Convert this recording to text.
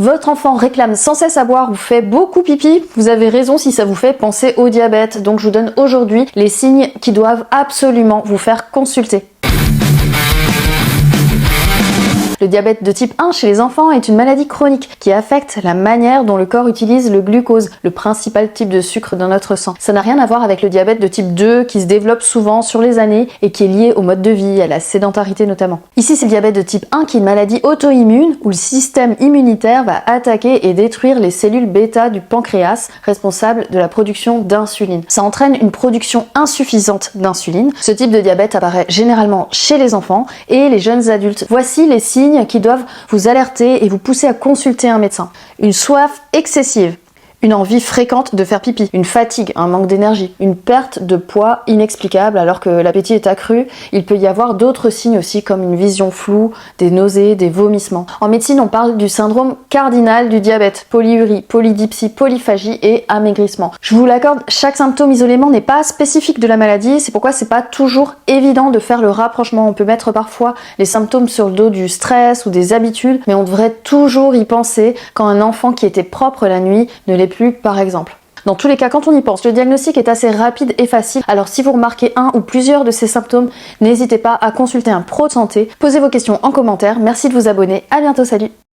Votre enfant réclame sans cesse à boire ou fait beaucoup pipi, vous avez raison si ça vous fait penser au diabète. Donc je vous donne aujourd'hui les signes qui doivent absolument vous faire consulter. Le diabète de type 1 chez les enfants est une maladie chronique qui affecte la manière dont le corps utilise le glucose, le principal type de sucre dans notre sang. Ça n'a rien à voir avec le diabète de type 2 qui se développe souvent sur les années et qui est lié au mode de vie, à la sédentarité notamment. Ici, c'est le diabète de type 1 qui est une maladie auto-immune où le système immunitaire va attaquer et détruire les cellules bêta du pancréas responsables de la production d'insuline. Ça entraîne une production insuffisante d'insuline. Ce type de diabète apparaît généralement chez les enfants et les jeunes adultes. Voici les signes qui doivent vous alerter et vous pousser à consulter un médecin. Une soif excessive, une envie fréquente de faire pipi, une fatigue, un manque d'énergie, une perte de poids inexplicable alors que l'appétit est accru. Il peut y avoir d'autres signes aussi comme une vision floue, des nausées, des vomissements. En médecine, on parle du syndrome cardinal du diabète, polyurie, polydipsie, polyphagie et amaigrissement. Je vous l'accorde, chaque symptôme isolément n'est pas spécifique de la maladie, c'est pourquoi c'est pas toujours évident de faire le rapprochement. On peut mettre parfois les symptômes sur le dos du stress ou des habitudes, mais on devrait toujours y penser quand un enfant qui était propre la nuit ne l'est plus par exemple. Dans tous les cas, quand on y pense, le diagnostic est assez rapide et facile. Alors si vous remarquez un ou plusieurs de ces symptômes, n'hésitez pas à consulter un pro de santé. Posez vos questions en commentaire. Merci de vous abonner. À bientôt, salut!